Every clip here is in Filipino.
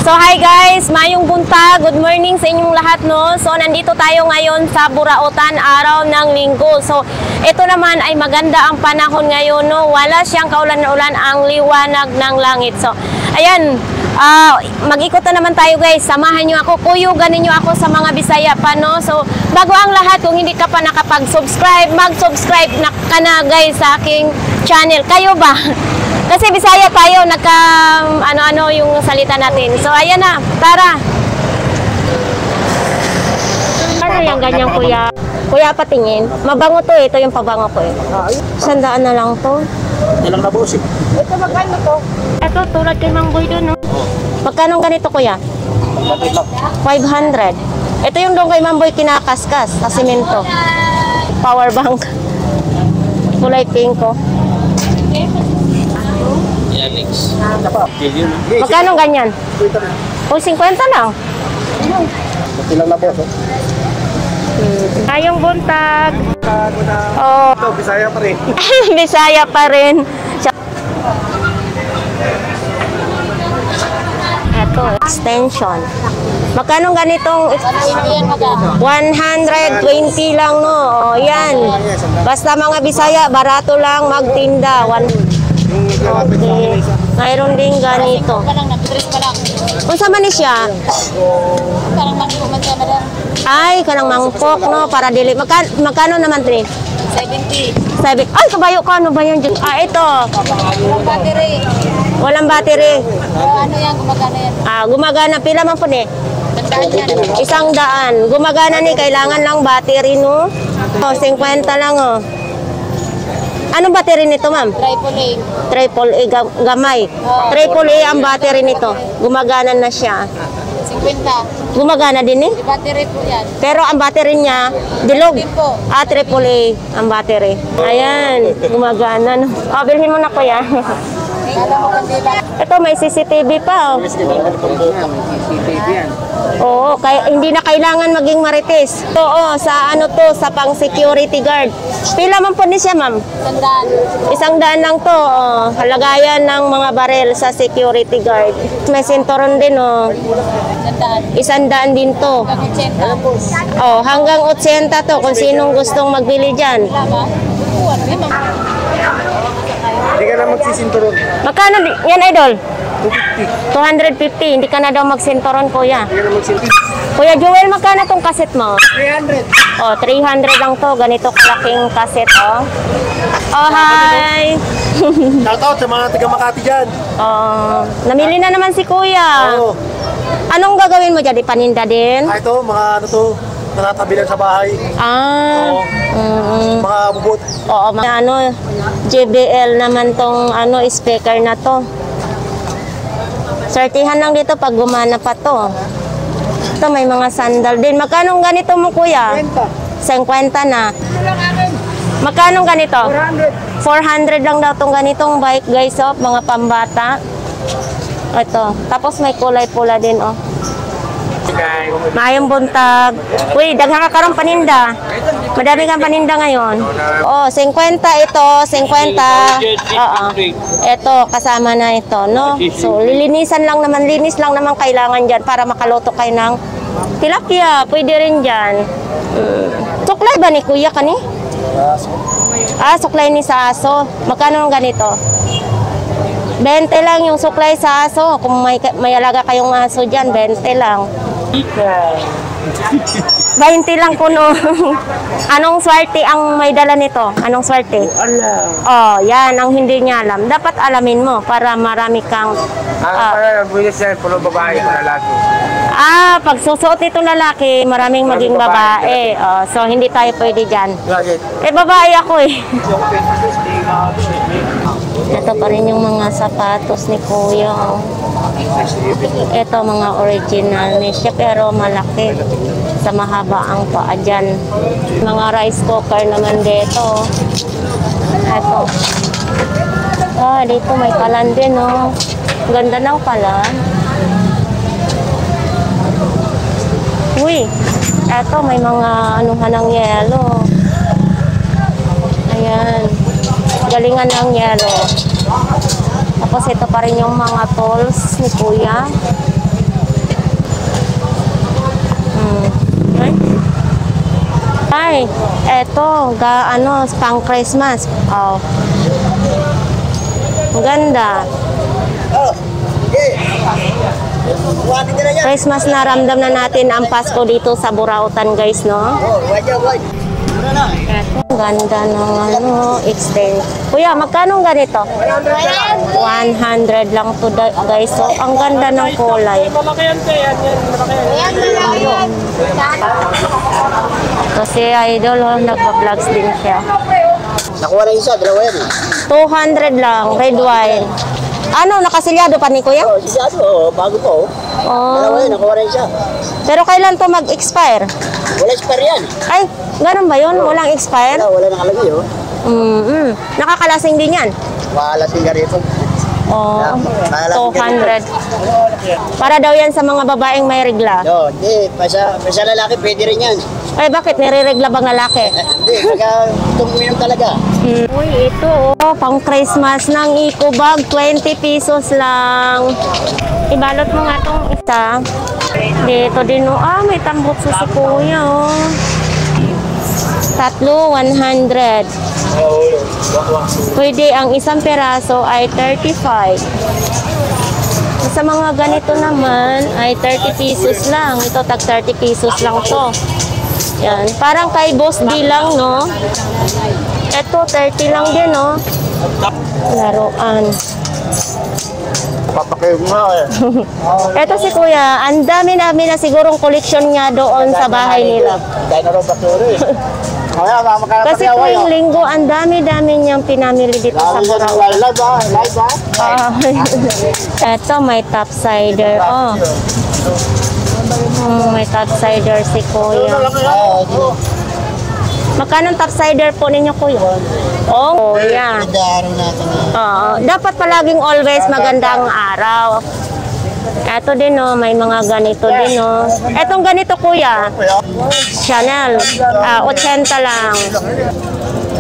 So hi guys, mayong buntag, good morning sa inyong lahat no. So nandito tayo ngayon sa Burautan, araw ng Linggo. So ito naman ay maganda ang panahon ngayon no. Wala siyang kaulan-ulan, ang liwanag ng langit. So ayan, mag-ikot na naman tayo guys. Samahan niyo ako, kuyugan niyo ako sa mga Bisaya pa no. So bago ang lahat, kung hindi ka pa nakapag-subscribe, mag-subscribe na ka na guys sa aking channel. Kayo ba? Kasi Bisaya tayo, ano-ano yung salita natin. So, ayan na. Tara. Ano yung ganyan, kuya? Kuya, patingin. Mabango to eh. Ito yung pabango ko eh. 100 na lang to. Ilang na boss eh? Ito, magkano to? Ito, tulad kay Mang Boy doon, no? Magkano ganito, kuya? 500. Ito yung doon kay Mang Boy kinakaskas sa simento. Power bank. Kulay pink ko. Magkano ganyan? O, 50 lang. Ilang na boss? Ayong buntag. Oh. Ito, Bisaya pa rin. Bisaya pa rin. Ito, extension. Magkano ganitong 120 lang no. O, yan. Basta mga Bisaya, barato lang magtinda. Okay. Mayroon din ganito. Kung sa manis siya? Ay, kanang mangkok, no? Para dili. Magkano naman, Tri? 70. Ay, kabayo ka. Ano ba yun? Ito. Walang battery. Walang battery. Ano yan? Gumagana yan. Gumagana. Pila man po ni? 100 yan. 100. Gumagana ni. Kailangan lang battery, no? 50 lang, oh. Anong battery nito, ma'am? Triple A. Gamay. Triple A ang battery nito. Gumagana na siya. 50. Gumagana din eh? Battery po yan. Pero ang battery niya, dilog. Po. Triple A ang battery. Ayan, gumagana. No? Bilhin mo na kuya. Ito, may CCTV pa. Oh. CCTV yan. Oo, hindi na kailangan maging marites. Oo, sa ano to, sa pang security guard. Pila man po ni siya, ma'am? 100 lang to. Oh. Halagayan ng mga barel sa security guard. May sinturon din, oh. 100 din to. Oh, hanggang 80 to kung sinong gustong magbili dyan. Hindi ka na magsisinturon. Magkano yan, idol? 250. 250. Hindi ka na daw magsinturon, kuya. Hindi ka na magsinturon. Kuya Joel, magkano tong kaset mo? 300. Oh, 300 lang to. Ganito kalaking kaset, oh. Oh, hi! Shoutout sa mga taga Makati dyan. Oh, namili na naman si kuya. Oo. Anong gagawin mo dyan? Paninda din? Ito, mga ano to, natatabi lang sa bahay. Mga bubot. Oo, ano, JBL naman tong ano, speaker na to. Sortihan lang dito pag gumana pa to. Ito, may mga sandal din. Magkano ganito mo, kuya? 50 na. Magkano ganito? 400 lang daw tong ganitong bike, guys, oh, mga pambata. Ito. Tapos may kulay pula din, oh. Mayong buntag. Uy, daghan ka karong paninda. Madami kang paninda ngayon. Oh, 50 ito, 50. Oo. Ito, kasama na ito, no? So, lilinisan lang naman, linis lang naman kailangan dyan para makaluto kayo ng tilapia. Pwede rin dyan. Suklay ba ni kuya kani? Suklay ni sa aso. Magkano ganito? 20 lang yung suklay sa aso. Kung may alaga kayong aso dyan, 20 lang. 20 lang kuno. Anong swerte ang may dala nito? Anong swerte? Oh, yan ang hindi niya alam. Dapat alamin mo para marami kang Para buwis yan, puno babae, puno lalaki. pag susuot ito lalaki, maraming maging babae. Oh, so hindi tayo pwede dyan. Babae ako eh. Ito pa rin yung mga sapatos ni kuya. Oh. Ito mga original ni siya pero malaki. Sa mahaba ang paa dyan. Mga rice cooker naman dito. Ito. Dito may kalan din, oh. Ganda ng kalan. Uy, eto may mga anuhan ng yelo. Ayan. Galingan ng yelo. Tapos ito pa rin yung mga tools ni kuya. eh. Eto, pang Christmas. Oh. Ang ganda. Christmas na ramdam na natin ang Pasko dito sa Burautan, guys, no? Eto, ang ganda ng extend. Kuya, magkano ganito? 100 lang to, guys. So, ang ganda ng kulay. Kasi idol, nagpa-vlogs din siya. Nakuha na isa, dalawa yan. 200 lang, red wine. Ano, nakasilyado pa ni Kuya? Bago po. Oh. Yan, nakuha na isa. Pero kailan to mag-expire? Wala expire yan. Ay, ganun ba yun? Walang expire? Wala nakalagay, oh. Nakakalasing din yan? Wala sigareto. Oh, 200. Para daw yan sa mga babaeng may regla. Hindi. Sa lalaki, pwede rin yan. Ay, bakit? Nire-regla bang lalaki? Hindi, pagka tuminom talaga. Uy, ito pang Christmas ng Eco Bag, 20 pesos lang. Ibalot mo nga itong isa. Dito din, may tambutso si Kuya, Tatlo, 100. Pwede ang isang peraso ay 35. Sa mga ganito naman ay 30 pesos lang. Ito, tag 30 pesos lang to. Yan. Parang kay Boss D lang, no? Ito, 30 lang din, no? Laruan. Papakayo nga eh. Ito si Kuya, ang dami-dami na sigurong koleksyon niya doon sa bahay nila. Dahil na rin basura eh. Kasi tuwing linggo, ang dami-dami niyang pinamili dito sa Burautan. Live ba? Ito, may topsider. May topsider si Kuya. Magkano ang topsider po ninyo, Kuya? Kuya. Dapat palaging always magandang araw. Ito din, may mga ganito din, Etong ganito, Kuya. Chanel. 80 lang.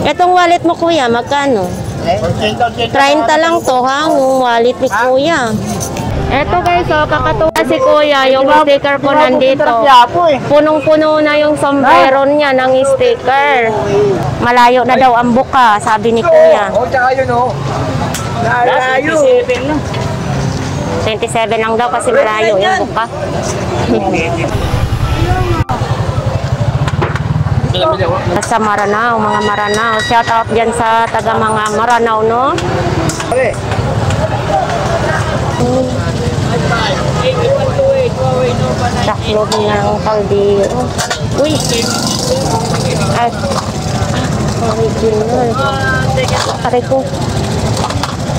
Etong wallet mo, Kuya, magkano? 30 lang to, yung wallet ni Kuya. Eto guys, kakatuwa si Kuya, yung sticker po nandito. Punong-puno na yung sombrero niya ng sticker. Malayo na daw ang buka, sabi ni Kuya. Tsaka yun, Malayo. 27 lang daw kasi malayo yung buka. Sa Maranao, mga Maranao. Shout out dyan sa taga mga Maranao, no? Taklog ng kaldero. Uy! At original. Pare ko.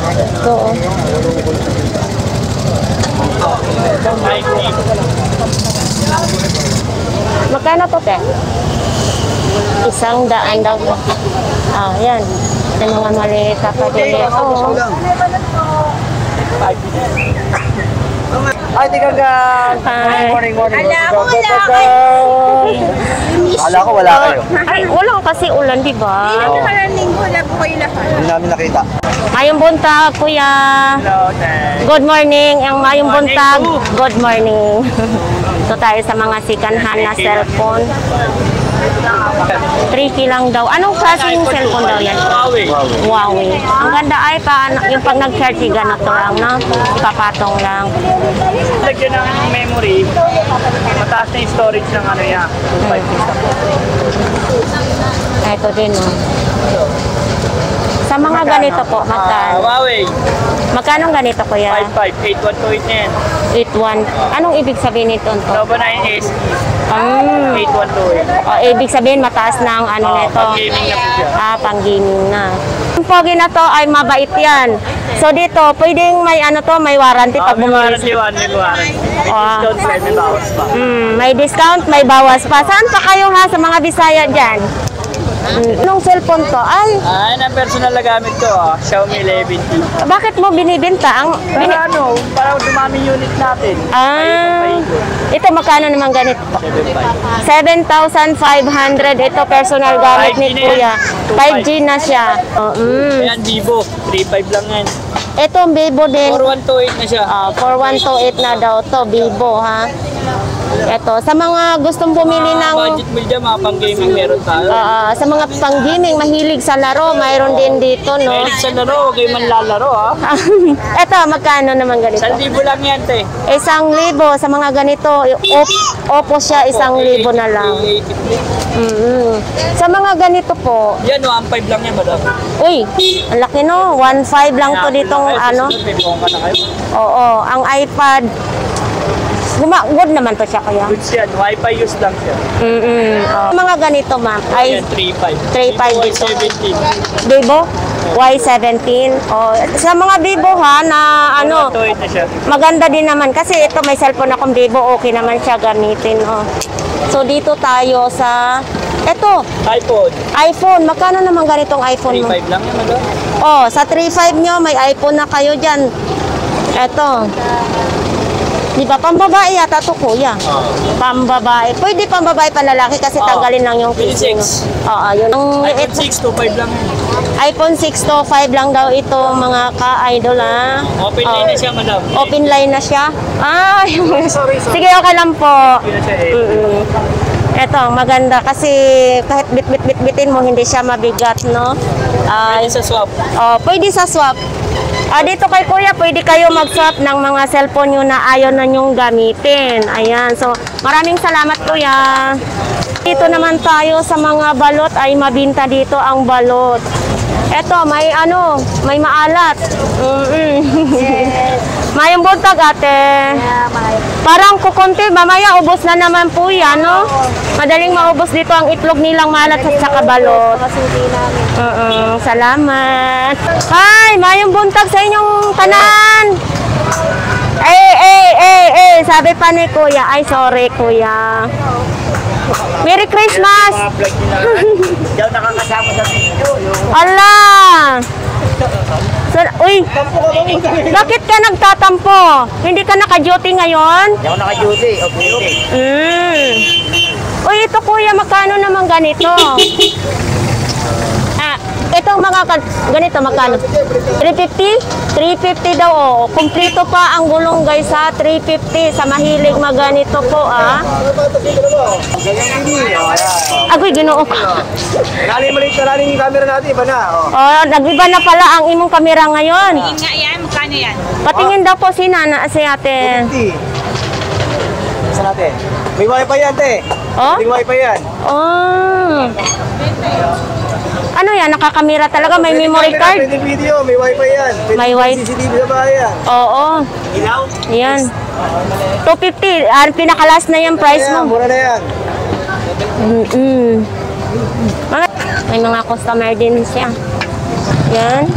Ito, Magkano to, te? 100 daw. Yan. Yung mga maliit sa padilya. Ay, tika ka. Morning. Wala kayo. Ay, wala kasi ulan, di ba? Hindi naman linggo, wala po kayo lahat. Hindi namin nakita. Ngayong buntag, Kuya. Good morning. Ngayong buntag, good morning. Ito tayo sa mga sikanhan na cellphone. 3K lang daw. Anong klaseng cellphone daw yan? Huawei. Ang ganda ay yung pag nag-charge, ganito lang, no? Ipapatong lang. Lagyan ng memory, mataas na yung storage ng ano yan. Ito din, no? Sa mga ganito po, magkano? Huawei, Magkano ganito, Kuya? 55, 8128 na yan. 81. Anong ibig sabihin nito? Nova 9S, 8128. Ibig sabihin, mataas na ang ano nito. Pang-gaming na po siya. Pang-gaming na. Yung pogi na to ay mabait yan. So dito, pwedeng may may warranty pag May bumili. warranty 1, may warranty. May discount, may bawas pa. May discount, may bawas pa. Saan pa kayo sa mga Bisaya dyan? Anong cellphone to? Ay, Ang personal na gamit ko, Xiaomi 11T. bakit mo binibenta? Para para dumami unit natin. Ito magkano naman ganito? 7,500. Ito personal gamit ni 5G na Kuya. yan. 5G na siya. Ayan, Vivo, 3.5 lang yan. Ito Vivo din. 4128 na siya. 4128 na daw to, Vivo, ha? Ito, sa mga gustong bumili ng Budget meal dyan, mga pang-gaming meron tayo. sa mga pang-gaming, mahilig sa laro, mayroon din dito, no? Mahilig sa laro, huwag kayo manlalaro ha. Ito, magkano naman ganito? 1,000 lang yan, te. 1,000 sa mga ganito. Opo siya, 1,000 na lang. Sa mga ganito po, Yan, 1,500 lang yan, madam. uy, ang laki no, 1,500 lang to ditong ano. May bongga na kayo. Oo, ang iPad. Good naman to siya kaya. Goods yan, Wi-Fi use lang siya. Mga ganito ma'am, ay Yan, 3,500. 3,500 dito. 17. Vivo Y17. Oh, sa mga Vivo ha na ano, Matuwid na siya. maganda din naman kasi ito may cellphone akong Vivo, okay naman siya gamitin. Oh. So dito tayo sa eto, iPhone. Magkano naman ganitong iPhone mo? 3,500 lang yan, madam. Oh, sa 3,500 nyo may iPhone na kayo diyan. Eto. Di ba pambabae yata to kuya? Pambabae. Pwede pambabae panlalaki kasi tanggalin lang yung Pwede casing. 6. Oo, yun. Ang liit. iPhone 6, 2,500 lang yan. iPhone 6 to 5 lang daw ito mga ka-idol ha. Open line na siya, madam. Open line na siya. Ay, sige okay lang po. Yun na siya eh. Eto, maganda kasi kahit bit-bitin mo hindi siya mabigat, no? Pwede sa swap. Oh, pwede sa swap. Dito kay kuya, pwede kayo mag-swap ng mga cellphone nyo na ayaw na nyong gamitin. Ayan, so maraming salamat kuya. Dito naman tayo sa mga balot ay mabinta dito ang balot. Eto, may ano, may maalat. Mayong buntag ate. Parang kukunti, mamaya ubos na naman po yan, no? Madaling maubos dito ang itlog nilang maalat at saka balot. Salamat. Hi, mayong buntag sa inyong tanan. Sabi pa ni kuya, ay sorry kuya. Merry Christmas! Mga vlog nila. Hindi ako nakakasama sa video. Ala! Uy, bakit ka nagtatampo? Hindi ka naka-duty ngayon? Hindi ako naka-duty. Okay. Uy, ito kuya, magkano naman ganito? Ito mga ganito, magkano? 350? 350 daw, oh. Kumplito pa ang gulong guys ha, 350 sa mahilig maganito po Agoy, ginoo ko. Maliit na lang yung camera natin, iba na. Nag-iba na pala ang imong kamera ngayon. Tingin nga yan, magkano yan? Patingin daw po si ate. 50. Saan natin? May wifi yan, te. Oh? May wifi yan. Oh. Ano yan? Nakakamera talaga? May memory card? Pwede video, may wifi yan. May wifi. CCTV sa bahay yan. Oo. Ilaw? Yan. 250. Pinakalas na yung price Ayan, mo. mura na yan. May mga customer din siya. Yan.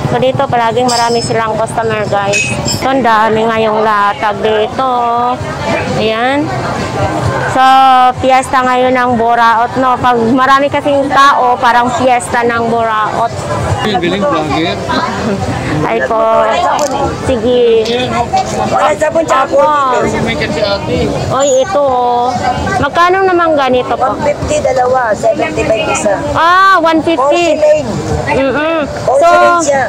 So dito palaging marami silang customer guys. So ang dami ngayong latag dito. Ayan. So fiesta ngayon ng Buraot, no. Pag marami kasing tao, parang fiesta ng Buraot. Galing vlogger. Ay po. Sige. Ako. May kasi ate. Oy, ito oh. Magkano naman ganito po? 150 dalawa, 75 isa. 150. Porcelain. So, Porcelain siya.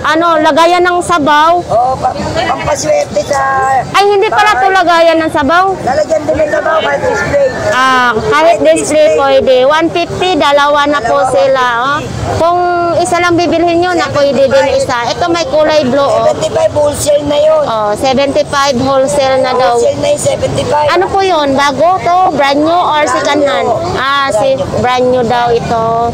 ano, lagayan ng sabaw? Oo, pampaswerte sa... Ay, hindi pala ito lagayan ng sabaw. Lalagyan din ng sabaw kahit display. Kahit display pwede. 150, dalawa na po sila. Oh. Kung isa lang bibilhin nyo, na pwede din isa. Ito may kulay blue. Oh. 75 wholesale na yun. 75 wholesale na daw. Wholesale na yung 75. Ano po yun? Bago to? Brand new or second hand? Brand new daw ito.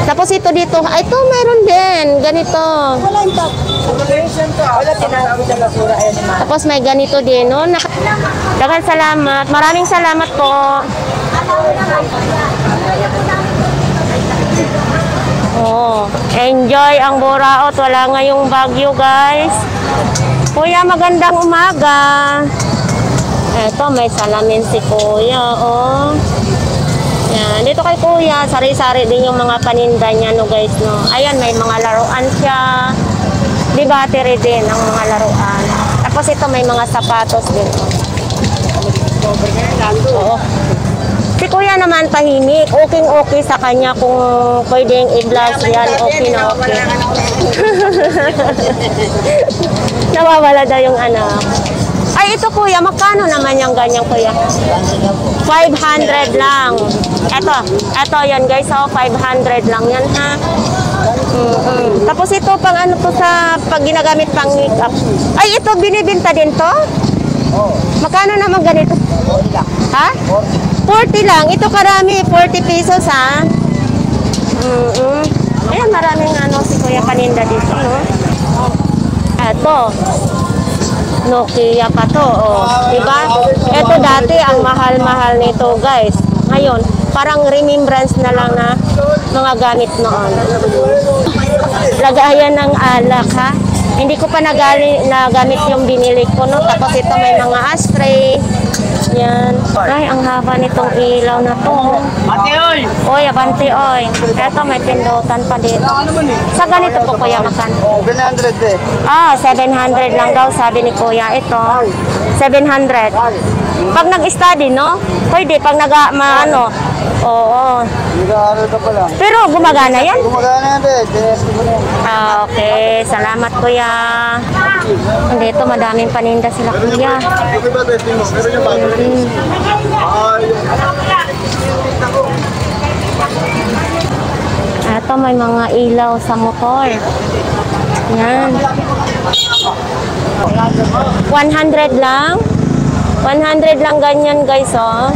Tapos ito dito. Ito mayroon din. Ganito. Wala yung top. Wala tinawag na basura. Ayan ni Ma. Tapos may ganito din. No? Daghang salamat. Maraming salamat po. Enjoy ang Buraot. Wala ngayong Bagyo guys. Kuya, magandang umaga. Eto, may salamin si Kuya. Oh. Yan. Dito kay Kuya, sari-sari din yung mga paninda niya, no guys, no. Ayan, may mga laruan siya. Di battery din ang mga laruan. Tapos ito may mga sapatos din. Oo. Si Kuya naman tahimik. Okay sa kanya kung pwedeng i-vlog yan. Okay na okay. Nawawala daw yung anak. Ay, ito kuya, magkano naman yung ganyan kuya? 500 lang. Ito yan guys, oh, 500 lang yan ha. Tapos ito pang ano to sa pag ginagamit pang makeup. Ay, ito binibenta din to? Magkano naman ganito? Ha? 40 lang. Ito karami, 40 pesos ha. Ayan, maraming ano si Kuya paninda dito, no? Ito. Nokia pa to, oh. Diba? Ito dati, ang mahal-mahal nito, guys. Ngayon, parang remembrance na lang na mga gamit noon. Lagayan ng alak, ha? Hindi ko pa nagamit yung binili ko, no? Tapos ito may mga ashtray. Yan. Ay, ang haba nitong ilaw na to. Ate, oy! Oy, abanti, oy. Eto, may pindutan pa dito. Sa ganito po, Kuya, makan? 700 eh. Ah, 700 lang daw, sabi ni Kuya. Ito, 700. Pag nag-study, no? Pwede, pag ano. Oo. Nag-aaral ka pa lang. Pero gumagana yan? Gumagana yan eh. Dinesto mo na yan. Ah, okay. Salamat, Kuya. Dito, madaming paninda sila, Kuya. Okay ba, testing mo? Meron yung bago. Ito, may mga ilaw sa motor. Yan. 100 lang. 100 lang ganyan, guys, oh.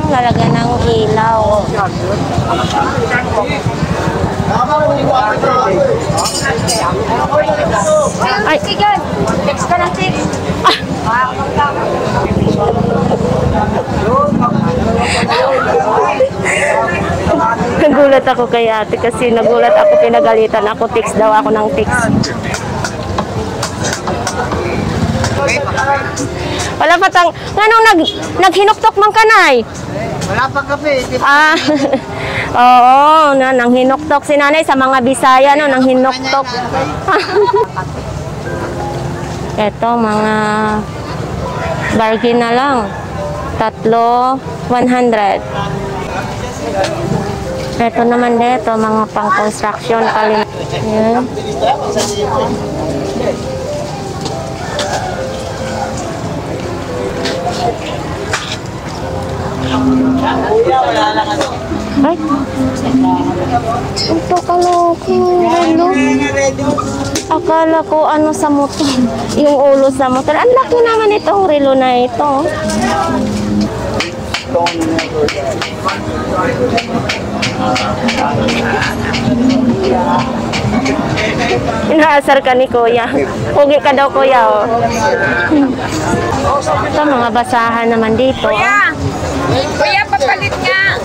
Lalagyan ng ilaw. Ay, sige. Text ka na, text. Nagulat ako kay ate kasi nagulat ako, pinagalitan ako, text daw ako ng text. Wala pa tang, nganong naghinuktok man kanay? Wala pa kape. Ah, oo, nang hinuktok si nanay sa mga Bisaya, no, nang hinuktok. Eto, mga bargain na lang. 3, 100. Eto naman dito, mga pang-construction kalim. Yan. Ay, ito kaloko, hello. Akala ko ano sa motor, yung ulo sa motor. Ang laki naman itong relo na ito. Inaasar ka ni Kuya. Pugi ka daw, Kuya, oh. Ito, mga basahan naman dito. Kuya! Kuya, papalit nga!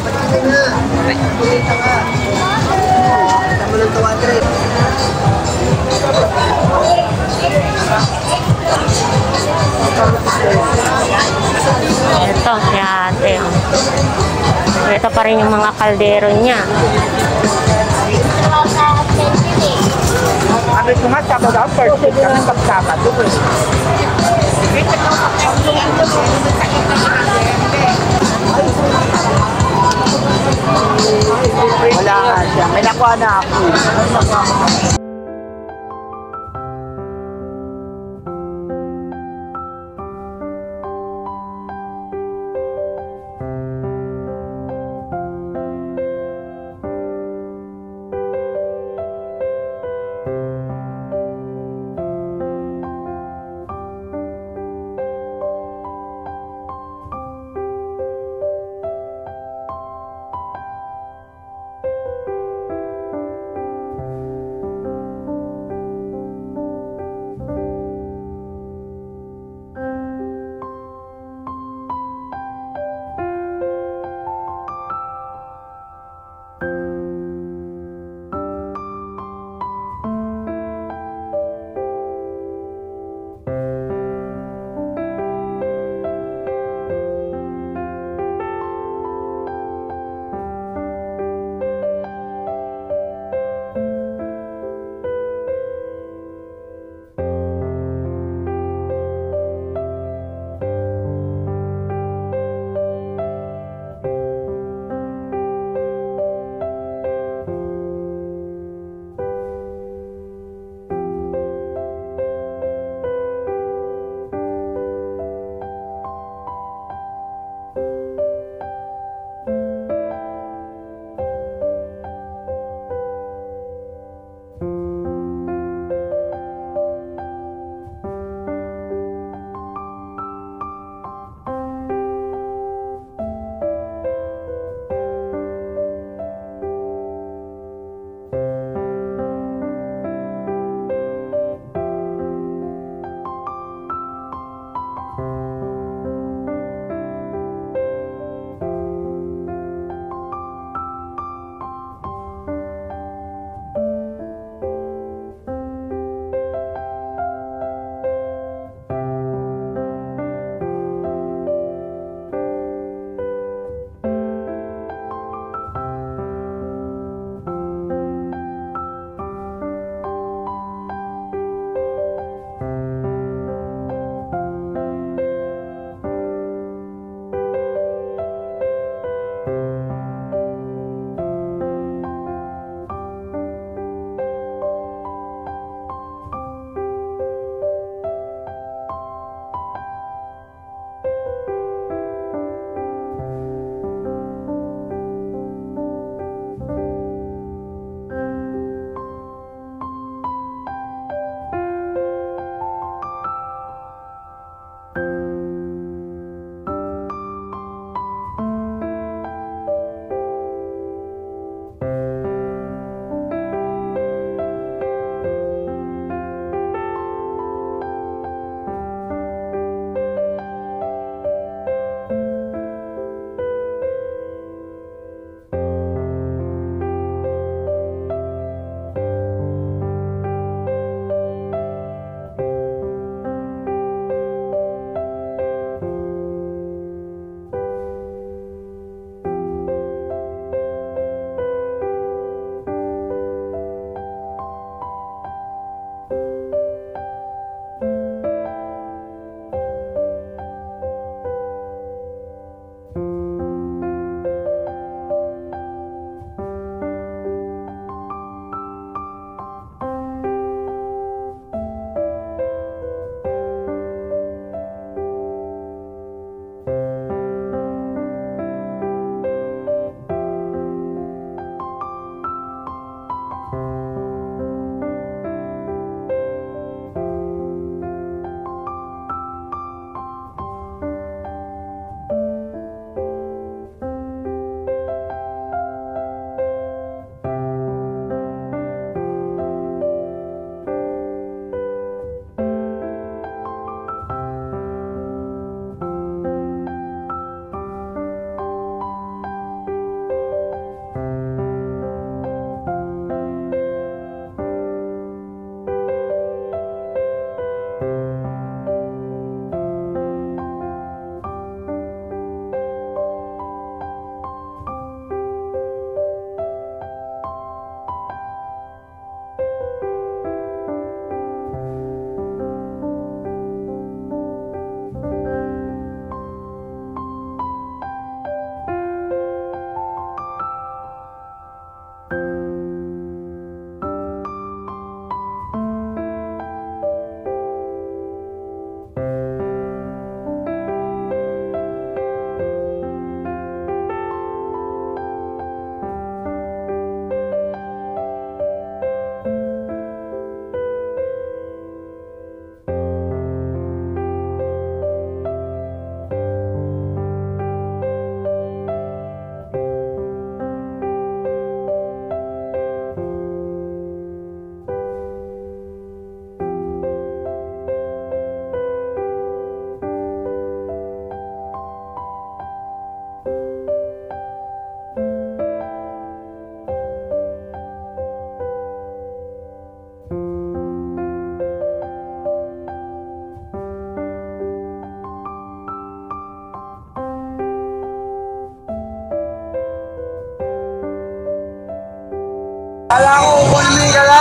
Ito, si ate. Ito pa rin yung mga kaldero niya. Sabi ko nga, sabi daw, first week kami pagsabat. Wala nga siya. May nakuha na ako.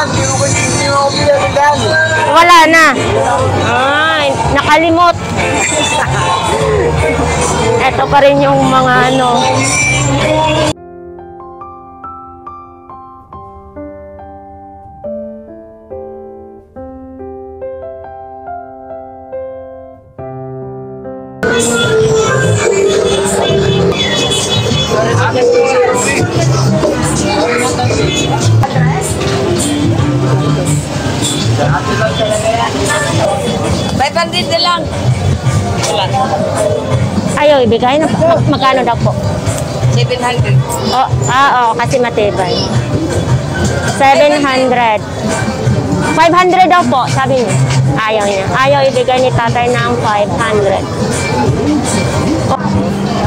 tindahan. Hindi mo ako pinatindahan. Wala na. Ay, nakalimot. Ito pa rin yung mga ano. na lang. Ayaw, ibigay na. Magkano daw po? 700. Oh, oo, kasi matibay. 700. 500 daw po, sabi niya. Ayaw niya. Ayaw ibigay ni tatay ng 500.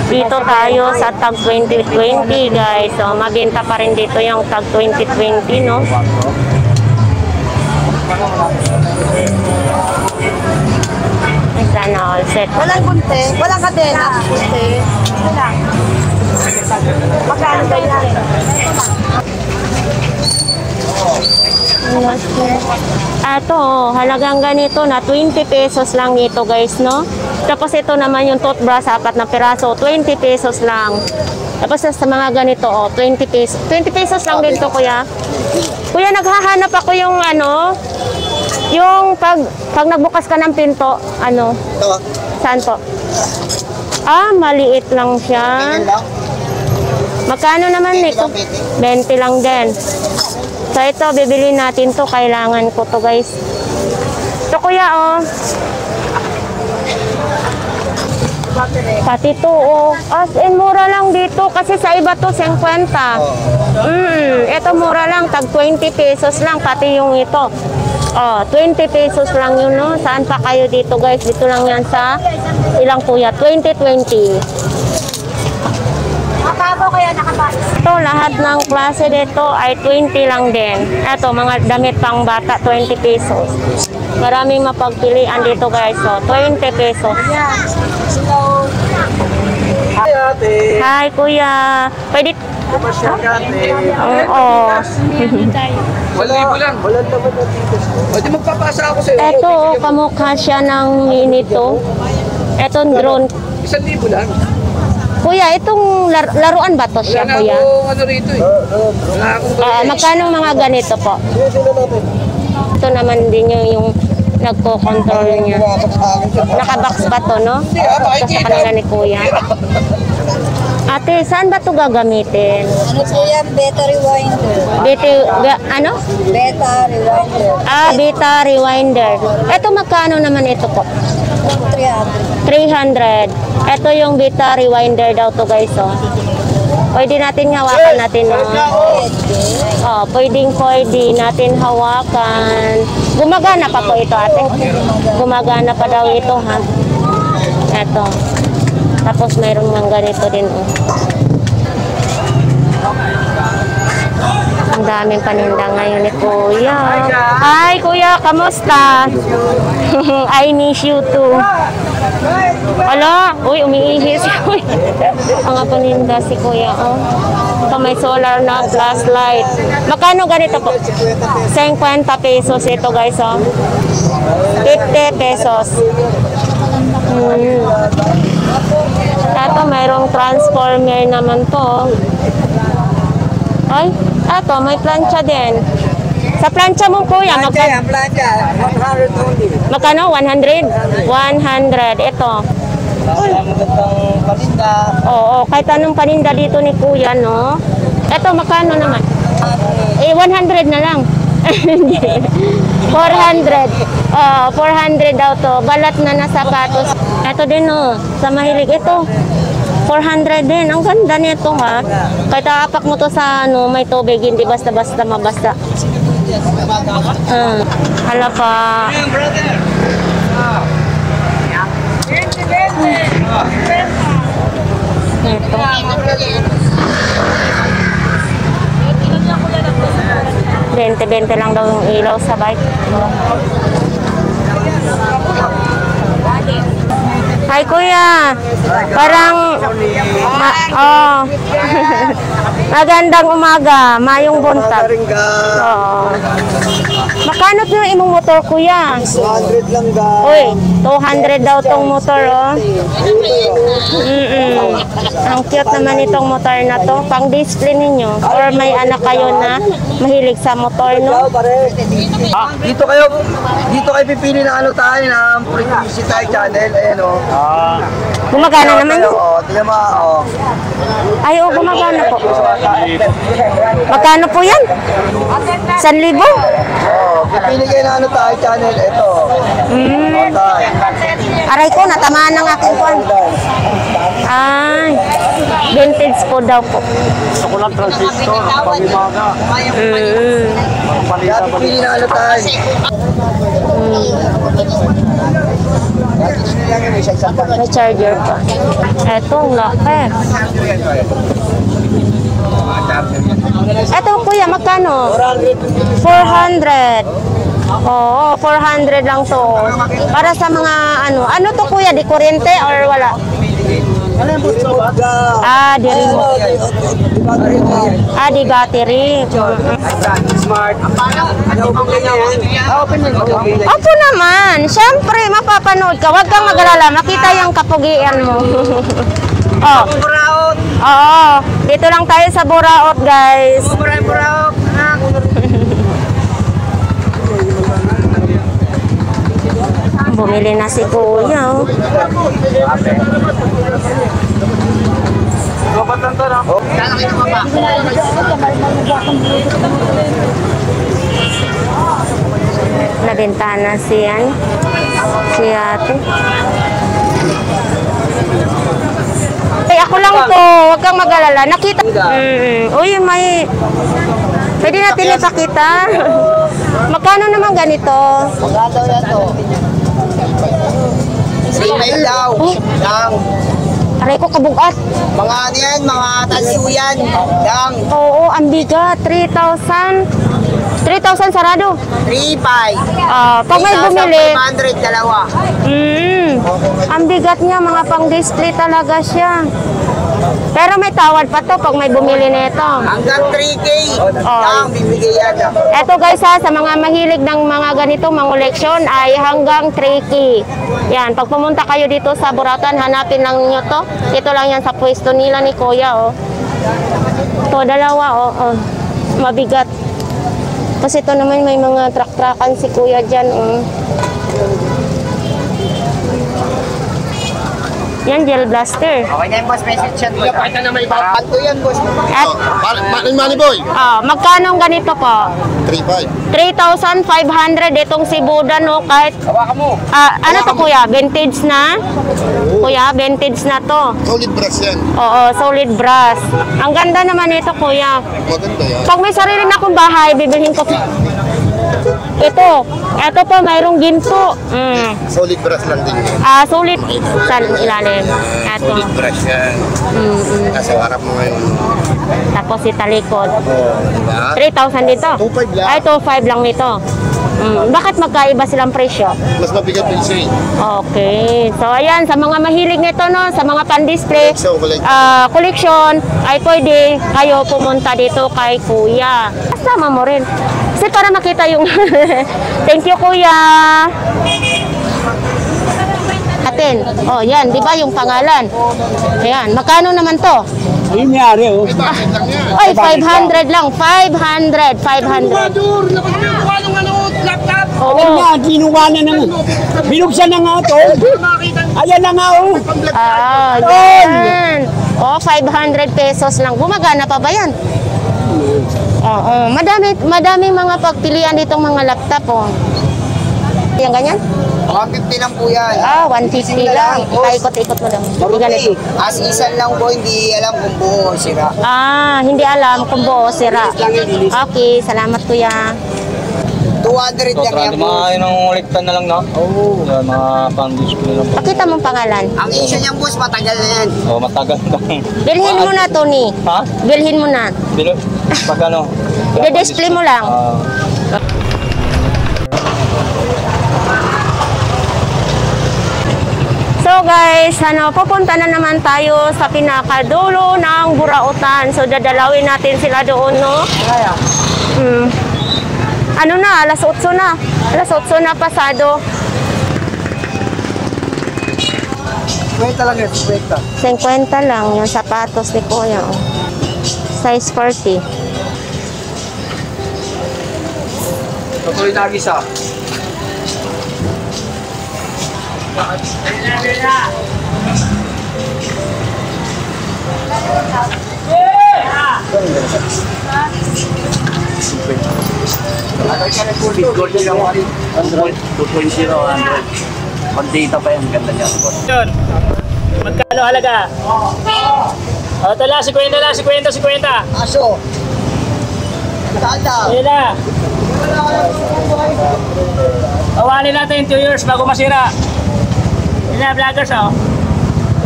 Dito tayo sa tag 2020 guys. So, mabenta pa rin dito yung tag 2020, no? Sana all set. Walang bunte, walang kadena. Bunte. Wala. Magkano ba yan? Ito, halagang ganito na 20 pesos lang ito guys, no? Tapos ito naman yung toothbrush, 4 na piraso, 20 pesos lang. Tapos sa mga ganito, 20 pesos. 20 pesos lang din to, kuya. Kuya, naghahanap ako yung ano, yung pag nagbukas ka ng pinto, ano? Ito. Saan po? Ah, maliit lang siya. Tingin lang. Magkano naman 20 nito? lang, 20 lang din. So ito, bibili natin to. Kailangan ko to guys. Ito kuya, oh. Pati to, oh. As in, mura lang dito. Kasi sa iba to, 50. Ito mura lang. Tag 20 pesos lang. Pati yung ito. Oh, 20 pesos lang yun, no? Saan pa kayo dito guys? Dito lang yan sa ilang kuya? 2020. Makabo kaya nakabais. Ito, lahat ng klase dito ay 20 lang din. Ito, mga damit pang bata, 20 pesos. Maraming mapagpilian dito guys. So, 20 pesos. Hello. Hi, ate. Hi, kuya. Pwede? Kumasyal ka, ate. Oo. Wala lang. Wala naman na dito. Pwede magpapasa ako sa'yo. Ito, kamukha siya ng minito. Ito, drone. 1,000 lang. Kuya, itong laruan ba to siya, Wala kuya? akong ano rito eh. Wala akong Magkano mga ganito po? Ito naman din yung nagko-control niya. Nakabox pa to, no? Ito sa kanila ni kuya. Ate, saan ba to gagamitin? Ano po yan? Beta rewinder. Ano? Beta rewinder. Ah, Beta Rewinder. Ito, magkano naman ito po? 300. 300. Ito yung Beta Rewinder daw to guys, oh. Pwede natin hawakan natin, no? Oh, pwede natin hawakan. Gumagana pa po ito, ate. Gumagana pa daw ito, ha? Ito. Tapos mayroon mga ganito din, oh. Ang daming paninda ngayon ni Kuya. Hi, Kuya. Kamusta? I miss you too. Ala, uy, umiihi si Kuya. Mga paninda si Kuya, oh. Ito may solar na flashlight. Magkano ganito po? 50 pesos ito, guys, oh. 50 pesos. Ito, mayroong transformer naman to. Ay, ito, may plancha din. Sa plancha mo, kuya, magkano? Plancha, 100 only. Magkano? 100? 100. Ito. magandang paninda. Oo, kahit anong paninda dito ni kuya, no? Ito, magkano naman? 100 na lang. 400. 400 daw to. Balat na na sapatos. Ito din, no? Sa mahilig. Ito. 400 din. Ang ganda nito, ha? Kahit apak mo to sa ano, may tubig, hindi basta-basta mabasa. Hala pa. Ito. 20 lang daw yung ilaw sa bike. Hi, kuya. Parang Magandang umaga, mayong buntag. Oo. Makano yung imong motor, kuya? 200 lang ga. Uy, 200 daw tong motor, oh. Ang cute naman itong motor na to. Pang display ninyo. Or may anak kayo na mahilig sa motor, no? Dito kayo pipili na ano tayo na Frequency tayo channel. Ayan o. Gumagana naman yun. Oo, tingnan mo. Oo. Ay, oh, gumagana po. Magkano po yan? 1,000? Oo, pipili kayo na ano tayo channel. Ito. Okay. Aray ko, natamaan ng aking kwan. Ay, vintage po daw po. Chocolate transistor, pamimaga. Kaya pipili na ano tayo. May charger pa. Eto, ang laki. Eto, kuya, magkano? 400. Oo, 400 lang to. Para sa mga ano to kuya, di kuryente or wala? Ah, di remote. Ah, di battery. Smart. Open yan. Opo naman. Siyempre, mapapanood ka. Huwag kang mag-alala. Makita yung kapugian mo. Oh. Buraot. Oo. Dito lang tayo sa Buraot, guys. Buraot. Bumili na si kuya, oh. Nabenta na si ate. Ay, ako lang to. Huwag kang mag-alala. Nakita. Uy, may... Pwede natin ipakita. Magkano naman ganito? Maganda yan to. Sinay daw. Lang. Aray ko, kabugat. Mga ano yan, mga tansiw yan. Lang. Oo, ang bigat. 3,000. 3,000 sarado. 3,500. Pag may bumili, 3,500 dalawa. ang bigat niya, mga pang-display talaga siya. Pero may tawad pa to pag may bumili nito. Hanggang 3K. Lang, bibigay yan. Eto guys ha, sa mga mahilig ng mga ganito, mga koleksyon ay hanggang 3K. Yan, pag pumunta kayo dito sa Burautan, hanapin lang nyo to. Ito lang yan sa pwesto nila ni Kuya, oh. Ito, dalawa, oh. Mabigat. Kasi ito naman may mga truck-truckan si Kuya dyan, oh. Yan, gel blaster. Okay na yung boss, message yan. Pakita na may bago. Kanto yan, boss. At, Money boy. magkano ang ganito po? 3,500. 3,500 itong si Buda, no? Kahit, Hawakan mo. ano to kuya? Vintage na? Kuya, vintage na to. Solid brass yan. Oo, solid brass. Ang ganda naman ito, kuya. Maganda yan. Pag may sarili na akong bahay, bibilhin ko. Ito po, mayroong ginto. Solid brass lang din yan. Solid sa ilalim. Ito. Solid brass yan. Nasa harap mo ngayon. Tapos si talikod. Diba? 3,000 dito. 2,500 lang. Ay, 2,500 lang nito. Bakit magkaiba silang presyo? Mas mabigat din siya. Okay. So, ayan, sa mga mahilig nito, no, sa mga pan-display, collection, ay pwede kayo pumunta dito kay Kuya. Kasama mo rin. Kasi para makita yung... Thank you, Kuya. Atin. Oh, yan. Di ba yung pangalan? Ayan. Magkano naman to? Ayun nangyari, oh. Ay, 500 lang. 500. 500. Oo. Ayan nga, kinuha na naman. Binuksan na nga ito. Ayan na nga, oh. Yan. Oh, 500 pesos lang. Gumagana pa ba yan? Oo. Madaming mga pagpilian ditong mga laptop, oh. Yan ganyan? 150 lang po yan. 150 lang. Paikot-ikot mo lang. Hindi ganito. As isan lang po, hindi alam kung buo o sira. Hindi alam kung buo o sira. Okay, salamat kuya. 200 lang yan po. Mga yun ang uliktan na lang, no? Oo. Mga pang-display lang po. Pakita mong pangalan. Ang issue niyang boss, matagal na yan. Oo, matagal lang. Bilhin mo na, Tony. Ha? Bilhin mo na. Pag ano? I-display mo lang. So, So guys, pupunta na naman tayo sa pinakadulo ng Burautan. So dadalawin natin sila doon, no? Ano na, alas 8 na. Alas 8 na pasado. Kwenta lang yun, kwenta. 50 lang yung sapatos ni Kuya. Size 40. Tutuloy na isa. Pag data pa yan, ganda niya. Yun. Magkano halaga? O, ito lang, 50 lang, 50. Aso. Kada. Ayun na. Awanin natin 2 years bago masira. Ayun na, vloggers, oh.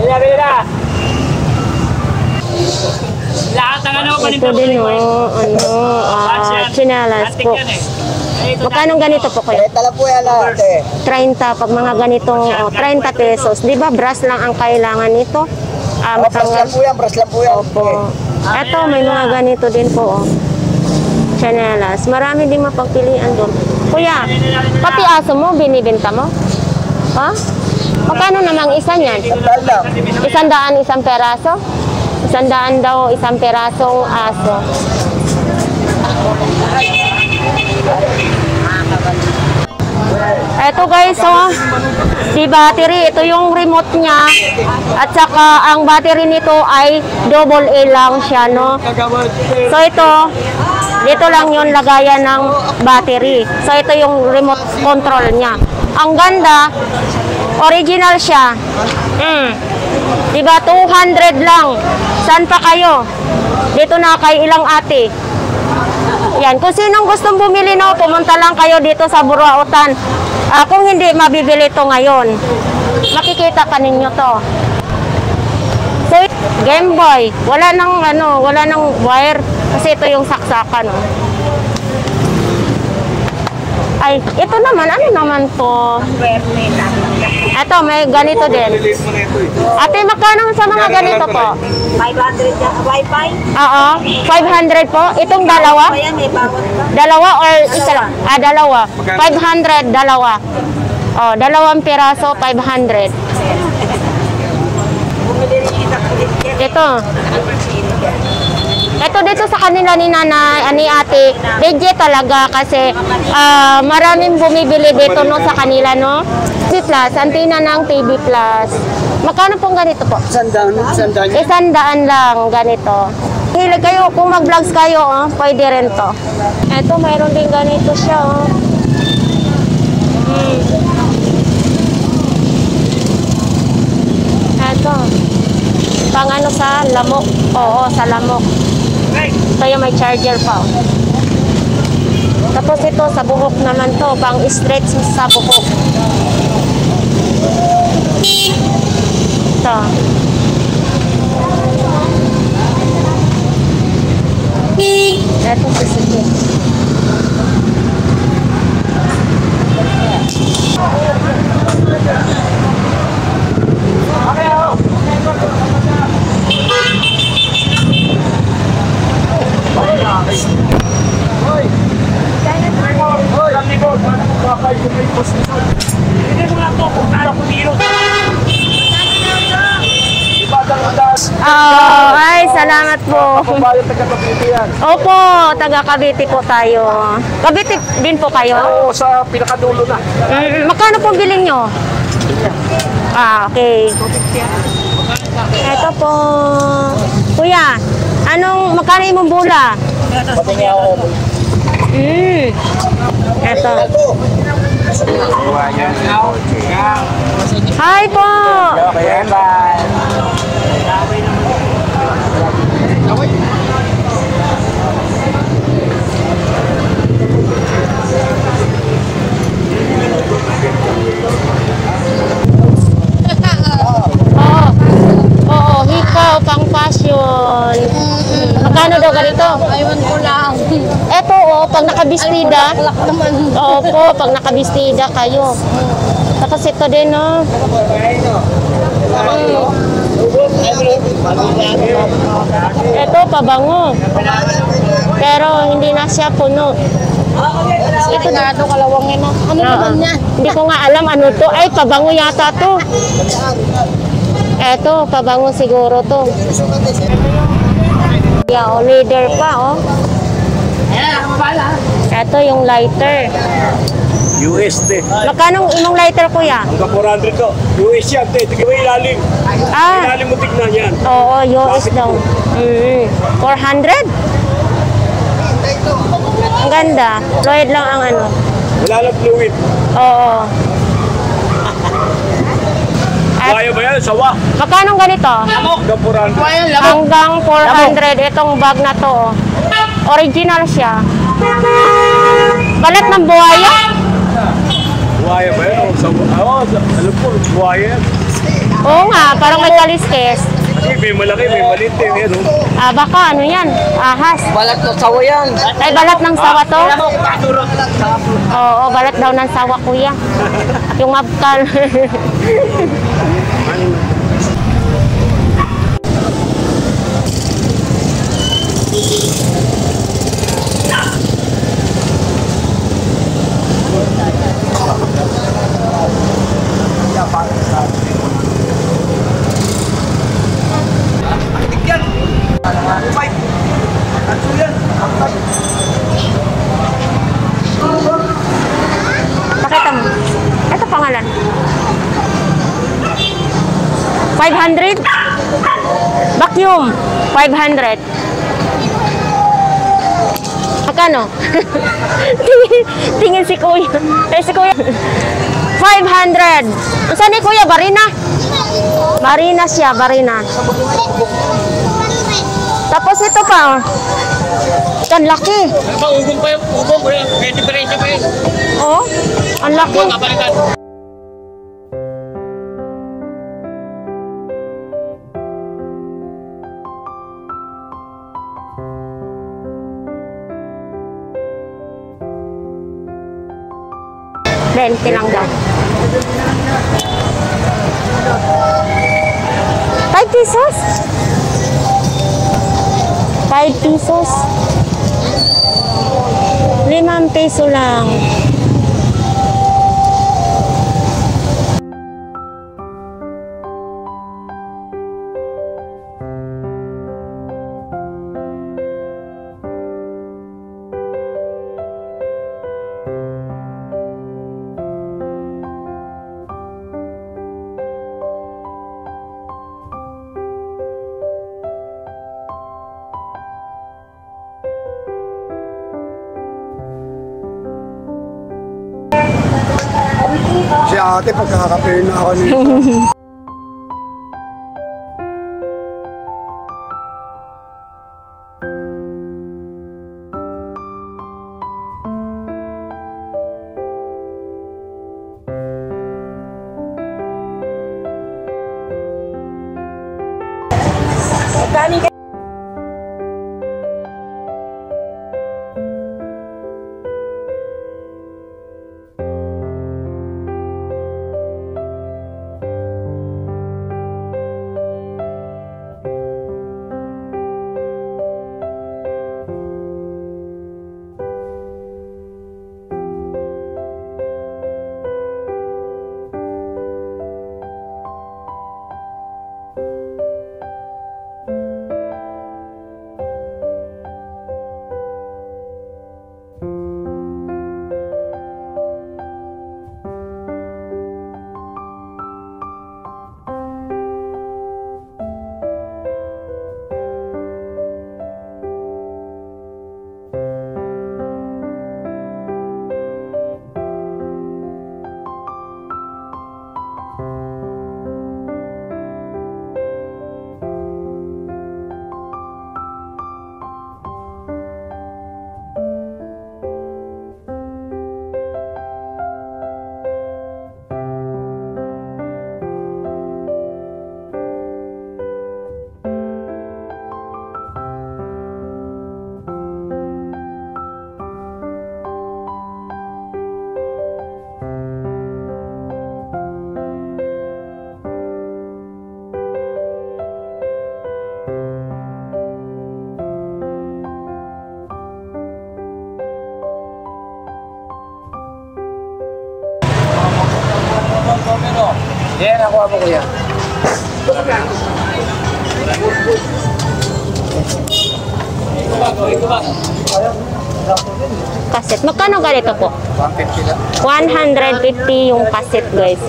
Ayun na. Lahat ng ano, Ito din, no? Chinalas po. Magkano ganito po kayo? Kwenta lang po yan ate. 30 pag mga ganitong 30 pesos. Di ba brass lang ang kailangan nito? Brass lang po yan, brass lang po yan. Opo. Ito may mga ganito din po. Chanelas. Marami din mapagpilian doon. Kuya, pati aso mo, binibenta mo? Ha? Magkano namang isa niyan? 100 isang peraso? 100 daw isang perasong aso. Eto guys, si battery, ito yung remote niya at saka ang battery nito ay double A lang siya, no? So ito, dito lang yung lagayan ng battery. So ito yung remote control niya. Ang ganda, original siya. Diba, 200 lang. Saan pa kayo? Dito na kay ilang ate. Yan, kung sinong gustong bumili, no, pumunta lang kayo dito sa Burautan. Kung hindi, mabibili to ngayon. Makikita ka ninyo to. So, Game Boy. Wala nang wire. Kasi ito yung saksakan, no. Ay, ito naman, ano naman to? Ito, may ganito din. Ate, magkano sa mga ganito po? 500 yung wifi. Oo, 500 po. Itong dalawa? Ayan, may bawat ka. Dalawa or isa lang? Dalawa. 500, dalawa. Oh, 2 piraso, 500. Ito. Ito dito sa kanila ni nanay, ni ate, legit talaga kasi maraming bumibili dito, no, sa kanila, no? TV Plus, antina ng TV Plus. Magkano pong ganito po? 100. 100 lang ganito. Hilig kayo, kung mag-vlogs kayo, pwede rin to. Ito, mayroon din ganito siya, Ito. Pang ano sa lamok. Oo, sa lamok. Ito yung may charger pa. Tapos ito, sa buhok naman to. Pang stretch sa buhok. Ito. Ito sisipin. Ay, salamat po. Opo, taga Cavite po tayo. Cavite din po kayo? Oo, sa pinakadulo na. Magkano po bilhin nyo? Okay. Ito po. Kuya, magkano yung bula? Ito. Hi po! Oo, hikaw, pang fashion. Magkano daw ganito? Aywan ko lang. Eto, pag nakabistida. Naman. Opo, pag nakabistida kayo. Tapos ito din, no? Ito, pabango. Pero hindi na siya puno. Ito na ito kalawangin na. Ano naman yan? Hindi ko nga alam ano to. Ay, pabango yata to. Eto, pabango siguro to. Yeah, oh, leader pa, oh. Eto yung lighter. USD. Magkano imong lighter, kuya? Hanggang 400 to. US yan, te. Tignan mo ilalim. Ah, Ilalim mo tignan yan. oo, US daw. 400? Ang ganda. Fluid lang ang ano. Wala lang fluid. Oo. At, Kaya ba yan? Sawa. magkano ganito? Hanggang 400. Hanggang 400 itong bag na to. Oh. Original siya. Balat ng buhaya? Buhaya ba yan? Sawa. Oo, alam ko, buhaya yan. Oo nga, parang may kaliskes. Kasi may malaki, may maliit din. Yan, oh. Ah, baka ano yan? Ahas. Balat ng sawa yan. Ay, balat ng sawa to? Oo, balat daw ng sawa, kuya. Yung mabkal. Pakita mo. Ito pangalan. 500? Vacuum. 500. Magkano? tingin si kuya. Ay, si kuya. 500. Saan ni kuya? Barina? Barina siya, barina. Tapos ito pa. Oh. Ang laki. Ano ba, ugong pa yung ugong? May diferensya pa yun. Oh, ang laki. Kapalitan. Bente lang daw. 5 pesos? 5 pesos? 5 peso lang. Si ate, pagkakakape na ako nito. Yan, nakuha mo kuya. Kaset. Magkano ganito po? 150 lang. 150 yung kaset, guys.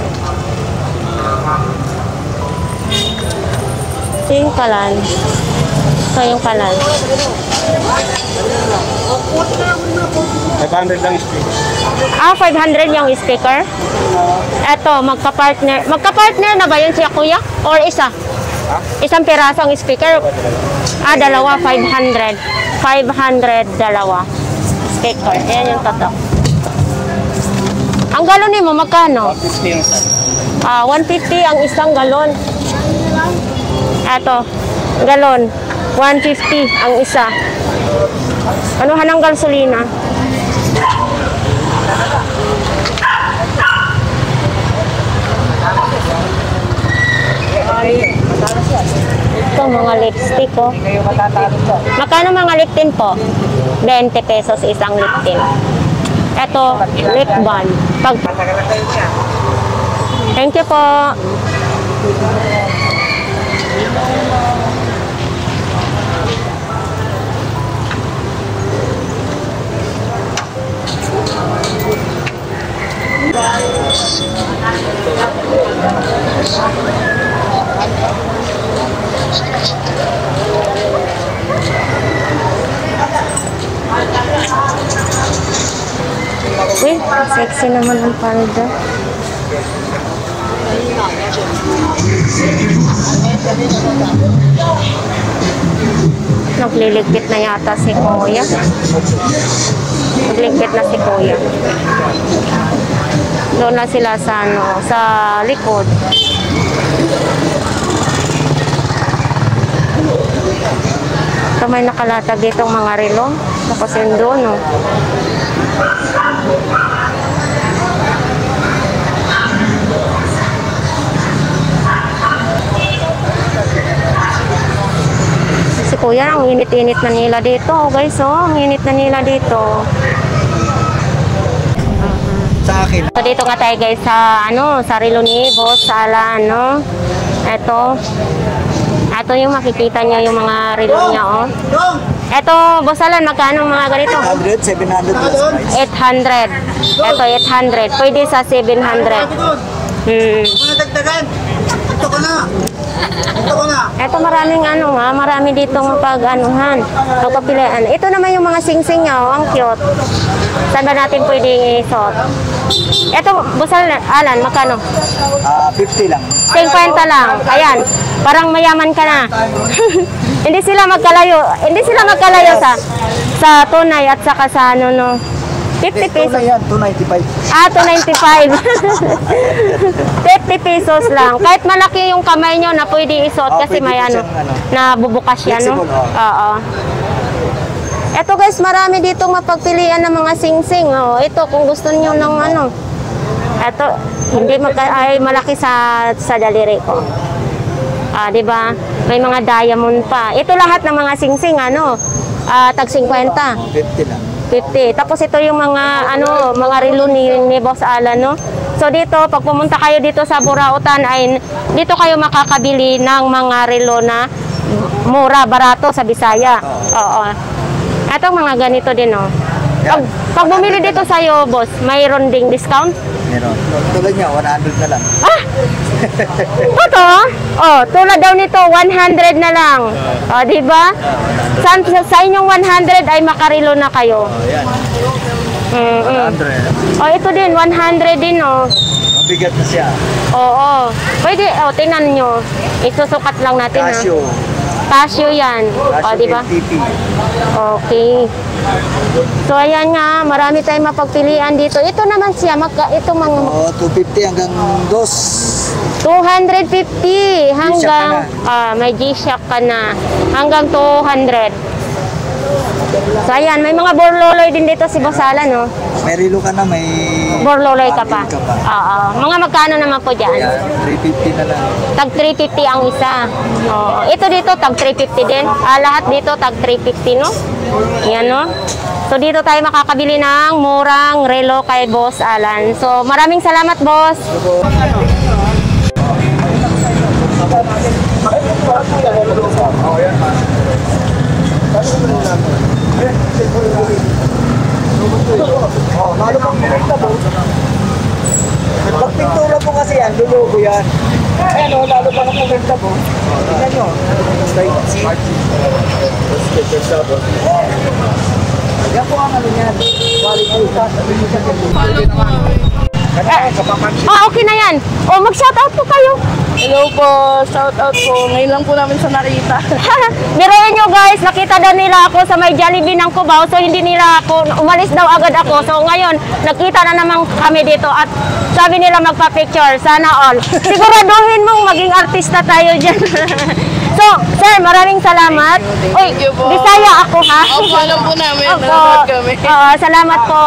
Ito yung kalan. Ito yung kalan. 500 lang speaker. 500 yung speaker. Ito, magka-partner. Magka-partner na ba yun siya, kuya? Or isa? Isang piraso ang speaker? Dalawa, 500. 500, dalawa. Speaker. Ayan yung tatak. Ang galon mo, magkano? 150 yung sa. 150 ang isang galon. Ito, galon. 150 ang isa. Anuhan ng gasolina? Ito, mga lipstick, oh. Magkano mga lip tint po? 20 pesos isang lip tint. Ito, lip balm. Thank you po. Uy, sexy naman ang palda. Nagliligpit na yata si Kuya. Nagliligpit na si Kuya. Doon na sila sa sa likod. Ito may nakalatag ditong mga relo. Tapos yun doon, no. Si Kuya, ang init-init na nila dito, guys, oh. Ang init na nila dito. Sa akin. So, dito nga tayo, guys, sa, sa relo ni Boss Alan, no. Ito yung makikita niya yung mga relo niya, oh. Ito, Boss Alan, magkano mga ganito? 100, 700. 800. Ito, 800. Pwede sa 700. Dagdagan. Ito ko na. Ito maraming marami ditong pag-anuhan, pagpapilian. Ito naman yung mga sing-sing niya, oh, ang cute. Saan ba natin pwedeng isuot? Ito, Boss Alan, magkano? 50 lang. 50 lang. Ayan, parang mayaman ka na. Hindi sila magkalayo sa tunay at saka sa 50 pesos. Ito na yan, 295. 295. 50 pesos lang. Kahit malaki yung kamay nyo na pwede isuot kasi may na bubukas yan, no? Oo. Ito, guys, marami dito mapagpilian ng mga sing-sing. Oh. Ito, kung gusto niyo ng ito, hindi malaki sa daliri ko. Di ba? May mga diamond pa. Ito lahat ng mga sing-sing, tag 50. 50 lang. 50. Tapos ito yung mga mga relo ni Boss Alan, no. So dito, pag pumunta kayo dito sa Burautan, ay dito kayo makakabili ng mga relo na mura, barato sa Bisaya. Oo. Etong mga ganito din, no. Pag bumili dito sa'yo, boss, mayroon ding discount? Meron. Tulad niya, 100 na lang. Ito? Tulad daw nito, 100 na lang. Di ba? Sa inyong 100 ay makarilo na kayo. Yan. 100. Ito din, 100 din, Mabigat na siya. Oo. Pwede, tingnan nyo. Isusukat lang natin, Casio yan. Di ba? Okay. So, ayan nga, marami tayong mapagpilian dito. Ito naman siya, ito mga... 250 hanggang 250 hanggang... may G-Shock ka na. Hanggang 200. So, ayan, may mga borloloy din dito si Boss Alan, no? May relo ka na, may... Borloloy ka pa. Oo. Mga magkano naman po dyan? 350 na lang. Tag 350 ang isa. Ito dito, tag 350 din. Lahat dito, tag 350, no? Yan, no? So, dito tayo makakabili ng murang relo kay Boss Alan. So, maraming salamat, boss. Lalo pang vegetable. Pag pintura po kasi yan, lulugo yan. Ayan o, lalo pang vegetable. Tingnan nyo. Yan po ang ano yan. Quality cut. Okay na yan. O, mag-shoutout po kayo. Hello po, shout out po. Ngayon lang po namin sa nakita. Biruin nyo guys, nakita daw nila ako sa may Jollibee ng Cubao, so hindi nila ako, umalis daw agad ako. So ngayon, nakita na naman kami dito at sabi nila magpa-picture, sana all. Siguraduhin mong maging artista tayo dyan. So, sir, maraming salamat. Uy, you po. Bisaya ako ha. Opo, alam po namin. Opo. Nanonood kami. Salamat po.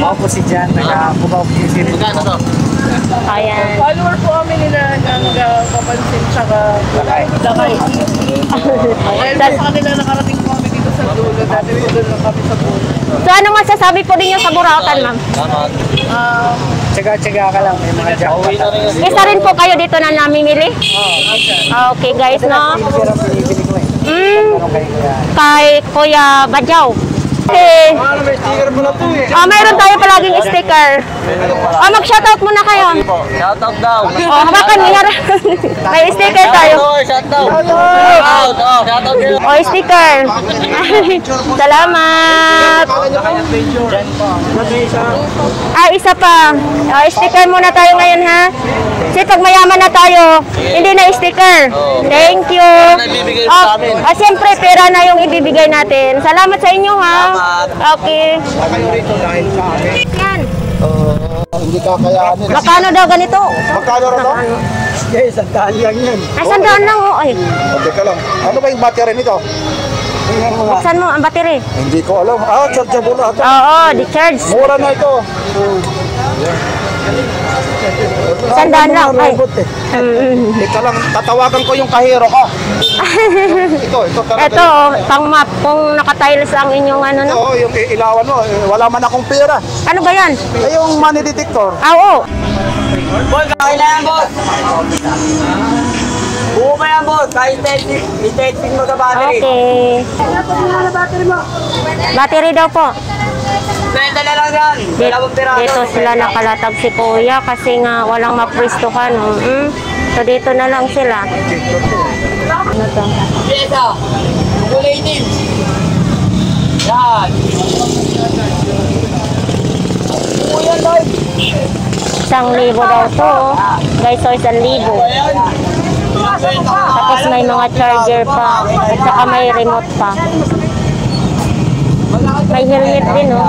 Ako po si Jan, nag-Cubao po yung sinin. Magkano to? Ayan. Follower po kami nila ng Papansin tsaka Lakay. Dahil sa kanila nakarating po kami dito sa dulo. Dati po doon lang kami sa dulo. So, ano masasabi po ninyo sa Burautan, ma'am? Tsaga-tsaga ka lang, may mga jackpot. Isa rin po kayo dito na namimili? Okay, guys, no? Pero pinibili ko eh. Pero kayo kaya. Kay Kuya Badyaw. Okay. May sticker mo na to eh. Mayroon tayo palaging sticker. Mag-shoutout muna kayo. Shoutout daw. Hawakan niya. May sticker tayo. Shoutout. Sticker. Salamat. Isa pa. Sticker muna tayo ngayon, ha? Kasi pag mayaman na tayo, hindi na sticker. Thank you. Siyempre, pera na yung ibibigay natin. Salamat sa inyo, ha? Okay. Kayo rito dahil sa amin. Yan. Hindi kakayanin. Magkano daw ganito? Magkano rin to? Yes, sandali lang yan. Ay, sandaan lang, oh. Ay, Teka lang. Ano ba yung battery nito? buksan mo ang battery. Hindi ko alam. Chargeable ata. Oo, di-charge. Mura na ito. Sandaan lang. Ay. Teka lang, tatawagan ko yung kahero ko. Ito talaga. Ito, pang map. Kung nakatiles ang inyong ano, no? Oo, yung ilawan mo. Wala man akong pera. Ano ba yan? Ay, yung money detector. Oo. Boss, kaya na yan, boss. Buo ba yan, boss? Kahit testing mo sa battery. Okay. Battery daw po. Benta na lang yan. Dito sila nakalatag si Kuya kasi nga walang mapwestuhan. So dito na lang sila. Ano to? Pesa. Kulay din. Yan. Kuya, Lord. 1,000 daw to. Guys, so 1,000. Tapos may mga charger pa. At saka may remote pa. May helmet din, oh.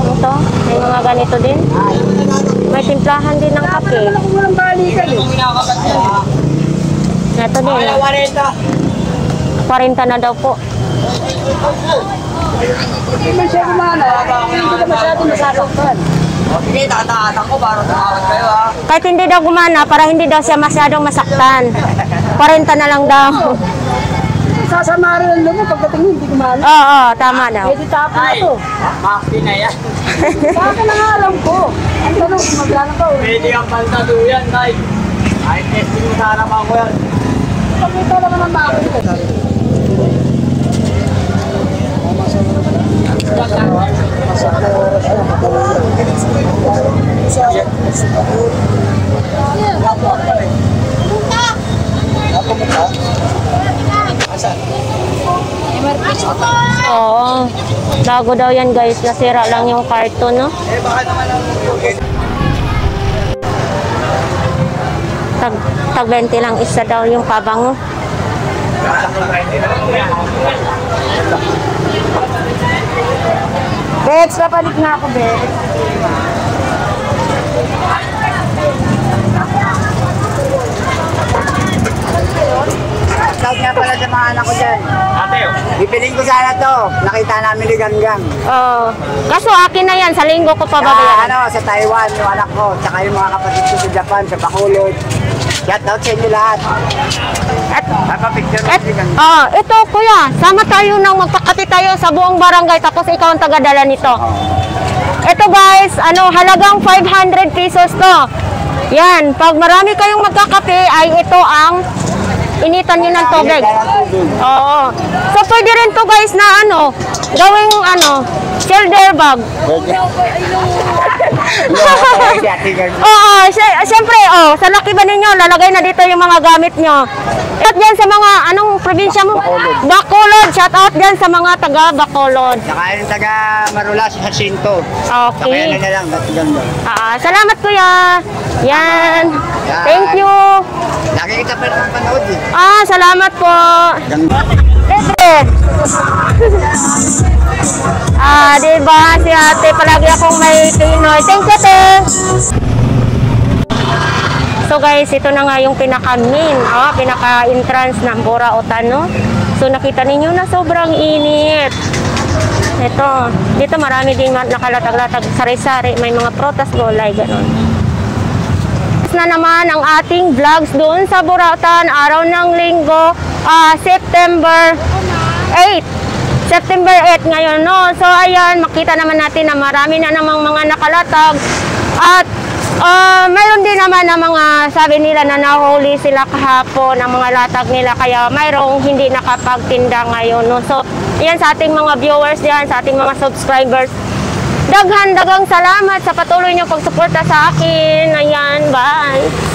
Ito, may mga ganito din. May timplahan din ng kape. Ito din, oh. 40 na daw po. Hindi ka masyado nasasaktan. Sige, tataatan ko para tumawad kayo, ha? Kahit hindi daw gumana, para hindi daw siya masyadong masaktan. 40 na lang daw. Sasamarin ang loob mo pagdating mo, hindi kumana. Oo, tama daw. Pwede tapo na to. Maxi na yan. Sa akin ang alam ko. Ang tanong, magkano ka? Pwede ang pantado yan, Tay. Ay, testing mo sana pa ako yan. Pagkita naman ang bakit. Oo. Bago daw yan, guys. Nasira lang yung carton, no? Tag 20 lang isa daw yung pabango. Bex, napalit na ako, Bex. Shout nga pala sa mga anak ko dyan. Bipiling ko sana to. Nakita namin ni Ganggang. Oo. Kaso akin na yan. Sa linggo ko pa babayaran. Sa Taiwan, yung anak ko. Tsaka yung mga kapatid ko sa Japan, sa Bacolod. Shout out sa inyo lahat. Papapicture mo si Ganggang. Ito kuya, sama tayo nang magpakati tayo sa buong barangay tapos ikaw ang tagadala nito. Ito guys, halagang 500 pesos to. Yan, pag marami kayong magkakape ay ito ang initan nyo ng tubig. Oo. So pwede rin to guys na gawing shoulder bag. Oo, syempre, sa laki ba ninyo, lalagay na dito yung mga gamit nyo. Shout dyan sa mga, anong probinsya mo? Bacolod. Shout out dyan sa mga taga Bacolod. Saka yung taga Marulas, Jacinto. Okay. Kaya na lang, ganda. Salamat kuya. Yan. Thank you. Lagi kita pa naman panood eh. Salamat po. Libre. Diba si ate, palagi akong may Pinoy. Thank you, te. So guys, ito na nga yung pinaka-main, pinaka-entrance ng Burautan, no? So nakita ninyo na sobrang init. Ito, dito marami din nakalatag-latag, sari-sari, may mga protas, gulay, ganun. Na naman ang ating vlogs doon sa Burautan, araw ng linggo, September 8. September 8 ngayon, no? So ayan, makita naman natin na marami na namang mga nakalatag at mayroon din naman na mga sabi nila na nahuli sila kahapon ang mga latag nila kaya mayroong hindi nakapagtinda ngayon, no? So ayan, sa ating mga viewers diyan, sa ating mga subscribers, daghang salamat sa patuloy niyong pagsuporta sa akin. Ayan, bye!